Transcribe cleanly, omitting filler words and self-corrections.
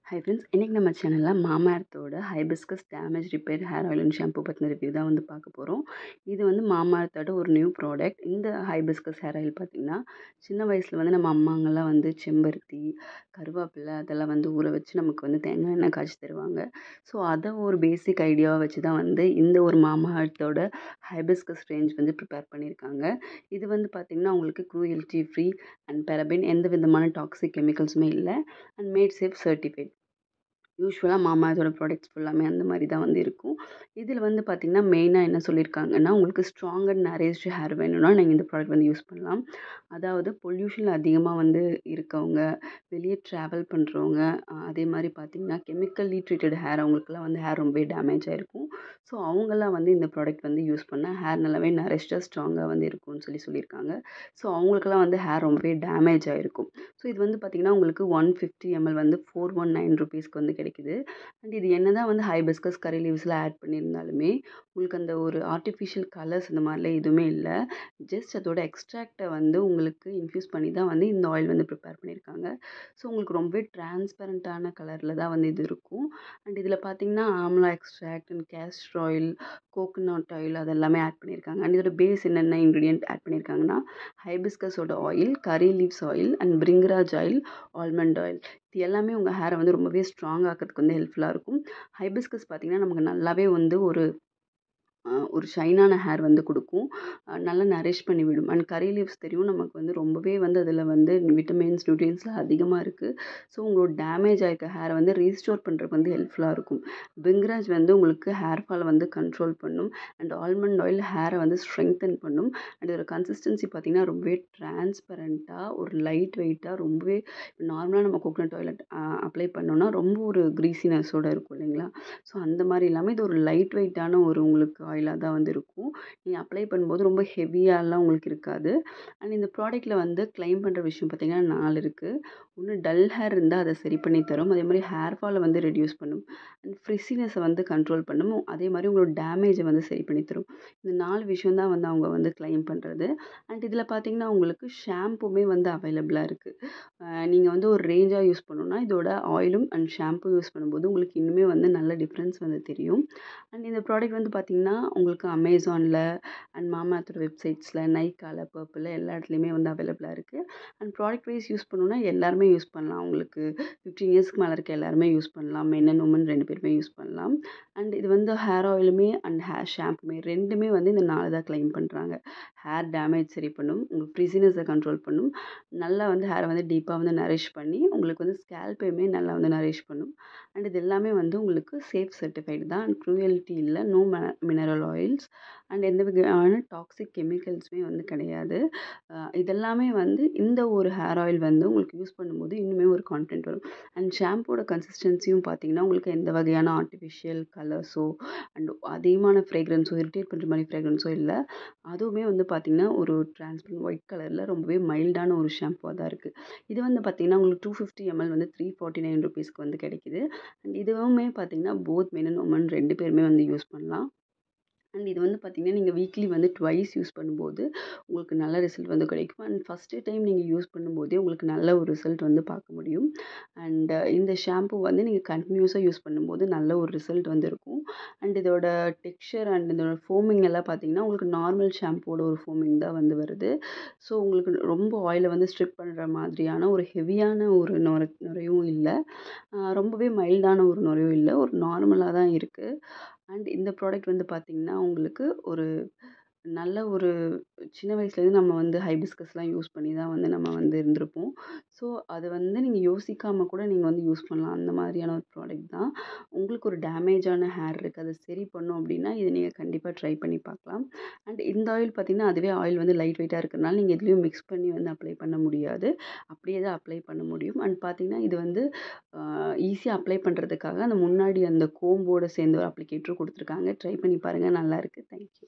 Hi friends, இன்றைக்கி நம்ம சேனலில் மாமாஎர்த்தோட hibiscus damage repair hair oil and shampoo பற்றின ரிவ்யூ தான் வந்து பார்க்க போகிறோம். இது வந்து மாமாஎர்த்தோட ஒரு நியூ ப்ராடக்ட். இந்த ஹைபிஸ்கஸ் ஹேர் ஆயில் பார்த்திங்கன்னா, சின்ன வயசில் வந்து நம்ம அம்மாங்கெல்லாம் வந்து செம்பருத்தி, கருவேப்பிலை அதெல்லாம் வந்து ஊற வச்சு நமக்கு வந்து தேங்காய் எண்ணெய் காய்ச்சி தருவாங்க. ஸோ அதை ஒரு பேசிக் ஐடியாவை வச்சு தான் வந்து இந்த ஒரு மாமாஎர்த்தோட ஹைபிஸ்கஸ் ரேஞ்ச் வந்து ப்ரிப்பேர் பண்ணியிருக்காங்க. இது வந்து பார்த்திங்கன்னா உங்களுக்கு க்ரூயல்ட்டி ஃப்ரீ அண்ட் பெரபின் எந்த விதமான டாக்ஸிக் கெமிக்கல்ஸுமே இல்லை அண்ட் மேட் சேஃப் சர்டிஃபைட். யூஸ்வலாக மாமாஎர்த்தோட ப்ராடக்ட்ஸ் ஃபுல்லாமே அந்த மாதிரி தான் வந்து இருக்கும். இதில் வந்து பார்த்திங்கன்னா மெயினாக என்ன சொல்லியிருக்காங்கன்னா, உங்களுக்கு ஸ்ட்ராங் அண்ட் நரிஷ்டு ஹேர் வேணும்னா நீங்கள் இந்த ப்ராடக்ட் வந்து யூஸ் பண்ணலாம். அதாவது பொல்யூஷன் அதிகமாக வந்து இருக்கவங்க, வெளியே ட்ராவல் பண்ணுறவங்க, அதே மாதிரி பார்த்திங்கன்னா கெமிக்கலி ட்ரீட்டட் ஹேர் அவங்களுக்குலாம் வந்து ஹேர் ரொம்பவே டேமேஜ் ஆகிருக்கும். ஸோ அவங்களாம் வந்து இந்த ப்ராடக்ட் வந்து யூஸ் பண்ணால் ஹேர் நல்லாவே நரிஷ்டாக ஸ்ட்ராங்காக வந்து இருக்கும்னு சொல்லியிருக்காங்க. ஸோ அவங்களுக்கெல்லாம் வந்து ஹேர் ரொம்பவே டேமேஜ் ஆகிருக்கும். ஸோ இது வந்து பார்த்திங்கன்னா உங்களுக்கு 150 ml வந்து 419 ருபீஸ்க்கு வந்து கிடைக்குது. அண்ட் இது என்ன தான் வந்து ஹைபிஸ்கஸ் கரி லீவ்ஸில் ஆட் பண்ணியிருந்தாலுமே உங்களுக்கு அந்த ஒரு ஆர்டிஃபிஷியல் கலர்ஸ் இந்த மாதிரிலாம் எதுவுமே இல்லை. ஜஸ்ட் அதோட எக்ஸ்ட்ராக்டை வந்து உங்களுக்கு இன்ஃப்யூஸ் பண்ணி தான் வந்து இந்த ஆயில் வந்து ப்ரிப்பேர் பண்ணியிருக்காங்க. ஸோ உங்களுக்கு ரொம்பவே டிரான்ஸ்பரண்ட்டான கலரில் தான் வந்து இது இருக்கும். அண்ட் இதில் பார்த்திங்கன்னா amla extract and castor oil, coconut oil அதெல்லாமே ஆட் பண்ணியிருக்காங்க. அண்ட் இதோட பேஸ் என்னென்ன இன்க்ரீடியன்ட் ஆட் பண்ணியிருக்காங்கன்னா, ஹைபிஸ்கஸோட oil, curry leaves oil and bhringraj oil, almond oil. இது எல்லாமே உங்கள் ஹேரை வந்து ரொம்பவே ஸ்ட்ராங் ஆக்கிறதுக்கு வந்து ஹெல்ப்ஃபுல்லாக இருக்கும். ஹைபிஸ்கஸ் பார்த்திங்கன்னா நமக்கு நல்லாவே வந்து ஒரு ஷைனான ஹேர் வந்து கொடுக்கும். நல்லா நரிஷ் பண்ணி விடும். அண்ட் கரி லீவ்ஸ் தெரியும் நமக்கு வந்து ரொம்பவே வந்து அதில் வந்து விட்டமின்ஸ், நியூட்ரியன்ஸ்லாம் அதிகமாக இருக்குது. ஸோ உங்களோட டேமேஜ் ஆகிருக்க ஹேரை வந்து ரீஸ்டோர் பண்ணுறதுக்கு வந்து ஹெல்ப்ஃபுல்லாக இருக்கும். பிரிங்கராஜ் வந்து உங்களுக்கு ஹேர் ஃபாலை வந்து கண்ட்ரோல் பண்ணும். அண்ட் ஆல்மண்ட் ஆயில் ஹேரை வந்து ஸ்ட்ரெங்தன் பண்ணும். அண்ட் இதோட கன்சிஸ்டன்சி பார்த்திங்கன்னா ரொம்பவே டிரான்ஸ்பரண்ட்டாக ஒரு லைட் வெயிட்டாக ரொம்பவே நார்மலாக நம்ம கோகோனட் ஆயில் அப்ளை பண்ணோன்னா ரொம்ப ஒரு க்ரீஸினஸோடு இருக்கும் இல்லைங்களா? ஸோ அந்த மாதிரி இல்லாமல் இது ஒரு லைட் வெயிட்டான ஒரு உங்களுக்கு ஆயிலாக தான் வந்து இருக்கும். நீங்கள் அப்ளை பண்ணும்போது ரொம்ப ஹெவியாலாம் உங்களுக்கு இருக்காது. அண்ட் இந்த ப்ராடக்ட்டில் வந்து கிளைம் பண்ணுற விஷயம் பார்த்திங்கன்னா 4 இருக்குது. ஒன்று டல் ஹேர் இருந்தால் அதை சரி பண்ணி தரும். அதே மாதிரி ஹேர் ஃபாலை வந்து ரெடியூஸ் பண்ணும். அண்ட் ஃப்ரிஸினஸை வந்து கண்ட்ரோல் பண்ணும். அதே மாதிரி உங்களோட டேமேஜை வந்து சரி பண்ணி தரும். இந்த 4 விஷயம் தான் வந்து அவங்க வந்து கிளைம் பண்ணுறது. அண்ட் இதில் பார்த்திங்கன்னா உங்களுக்கு ஷாம்புமே வந்து அவைலபிளாக இருக்குது. நீங்கள் வந்து ஒரு ரேஞ்சாக யூஸ் பண்ணணுன்னா இதோட ஆயிலும் அண்ட் ஷாம்பு யூஸ் பண்ணும்போது உங்களுக்கு இன்னுமே வந்து நல்ல டிஃப்ரென்ஸ் வந்து தெரியும். அண்ட் இந்த ப்ராடக்ட் வந்து பார்த்திங்கன்னா உங்களுக்கு அமேசானில் அண்ட் மாமாஎர்த்தோட வெப்சைட்ஸில், நைக்கால, பர்பிளில் எல்லா இடத்துலையுமே வந்து அவைலபிளாக இருக்குது. அண்ட் ப்ராடக்ட் வைஸ் யூஸ் பண்ணணுன்னா எல்லாருமே யூஸ் பண்ணலாம். உங்களுக்கு 15 இயர்ஸ்க்கு மேலே இருக்க எல்லாருமே யூஸ் பண்ணலாம். மென் அண்ட் உமன் 2 பேருமே யூஸ் பண்ணலாம். அண்ட் இது வந்து ஹேர் ஆயிலுமே அண்ட் ஹேர் ஷாம்புமே 2மே வந்து இந்த 4 தான் கிளைம் பண்ணுறாங்க. ஹேர் டேமேஜ் சரி பண்ணும், உங்கள் ஃப்ரிஸினஸை கண்ட்ரோல் பண்ணும், நல்லா வந்து ஹேரை வந்து டீப்பாக வந்து நரிஷ் பண்ணி உங்களுக்கு வந்து ஸ்கேல்ப்பையுமே நல்லா வந்து நரிஷ் பண்ணும். அண்ட் இது எல்லாமே வந்து உங்களுக்கு சேஃப் சர்டிஃபைடு தான். அண்ட் க்ரூயல்ட்டி இல்லை, நோ மினரல் ஆயில்ஸ் அண்ட் எந்த வகையான டாக்ஸிக் கெமிக்கல்ஸுமே வந்து கிடையாது. இதெல்லாமே வந்து இந்த ஒரு ஹேர் ஆயில் வந்து உங்களுக்கு யூஸ் பண்ணும்போது இன்னுமே ஒரு கான்ஃபிடென்ட் வரும். அண்ட் ஷாம்போட கன்சிஸ்டன்சியும் பார்த்திங்கன்னா உங்களுக்கு எந்த வகையான ஆர்டிஃபிஷியல் கலர்ஸோ அண்ட் அதிகமான ஃப்ரேக்ரன்ஸோ இரிட்டேட் பண்ணுற மாதிரி ஃப்ரேக்ரன்ஸோ இல்லை. அதுவுமே வந்து பார்த்திங்கன்னா ஒரு டிரான்ஸ்பரண்ட் ஒயிட் கலரில் ரொம்பவே மைல்டான ஒரு ஷாம்புவாக தான் இருக்குது. இது வந்து பார்த்திங்கன்னா உங்களுக்கு 250 ml வந்து 349 ருபீஸ்க்கு வந்து கிடைக்குது. அண்ட் இதுவுமே பார்த்திங்கன்னா போத் மென் அண்ட் உமன் 2 பேருமே வந்து யூஸ் பண்ணலாம். அண்ட் இது வந்து பார்த்திங்கன்னா நீங்கள் வீக்லி வந்து ட்வைஸ் யூஸ் பண்ணும்போது உங்களுக்கு நல்ல ரிசல்ட் வந்து கிடைக்கும். அண்ட் ஃபஸ்ட்டு டைம் நீங்கள் யூஸ் பண்ணும்போதே உங்களுக்கு நல்ல ஒரு ரிசல்ட் வந்து பார்க்க முடியும். அண்ட் இந்த ஷாம்பு வந்து நீங்கள் கண்டினியூஸாக யூஸ் பண்ணும்போது நல்ல ஒரு ரிசல்ட் வந்து இருக்கும். அண்ட் இதோட டெக்ஸ்சர் அண்ட் இதோட ஃபோமிங் எல்லாம் பார்த்திங்கன்னா உங்களுக்கு நார்மல் ஷாம்போட ஒரு ஃபோமிங் தான் வந்து வருது. ஸோ உங்களுக்கு ரொம்ப ஆயிலை வந்து ஸ்ட்ரிப் பண்ணுற மாதிரியான ஒரு ஹெவியான ஒரு நுரையும் இல்லை, ரொம்பவே மைல்டான ஒரு நுரையும் இல்லை, ஒரு நார்மலாக தான் இருக்குது. அண்ட் இந்த ப்ராடக்ட் வந்து பார்த்திங்கன்னா உங்களுக்கு ஒரு நல்ல ஒரு சின்ன வயசுலேருந்து நம்ம வந்து ஹைபிஸ்கஸ்லாம் யூஸ் பண்ணி தான் வந்து நம்ம வந்து இருந்திருப்போம். ஸோ அதை வந்து நீங்கள் யோசிக்காமல் கூட நீங்கள் வந்து யூஸ் பண்ணலாம். அந்த மாதிரியான ஒரு ப்ராடக்ட் தான். உங்களுக்கு ஒரு டேமேஜான ஹேர் இருக்குது, அதை சரி பண்ணும் அப்படின்னா இது நீங்கள் கண்டிப்பாக ட்ரை பண்ணி பார்க்கலாம். அண்ட் இந்த ஆயில் பார்த்திங்கன்னா அதுவே ஆயில் வந்து லைட் வெயிட்டாக இருக்கிறனால நீங்கள் எதுலேயும் மிக்ஸ் பண்ணி வந்து அப்ளை பண்ண முடியாது. அப்படியே தான் அப்ளை பண்ண முடியும். அண்ட் பார்த்திங்கன்னா இது வந்து ஈஸியாக அப்ளை பண்ணுறதுக்காக அந்த முன்னாடி அந்த கோம்போடு சேர்ந்து ஒரு அப்ளிகேட்டரும் கொடுத்துருக்காங்க. ட்ரை பண்ணி பாருங்கள், நல்லாயிருக்கு. தேங்க்யூ.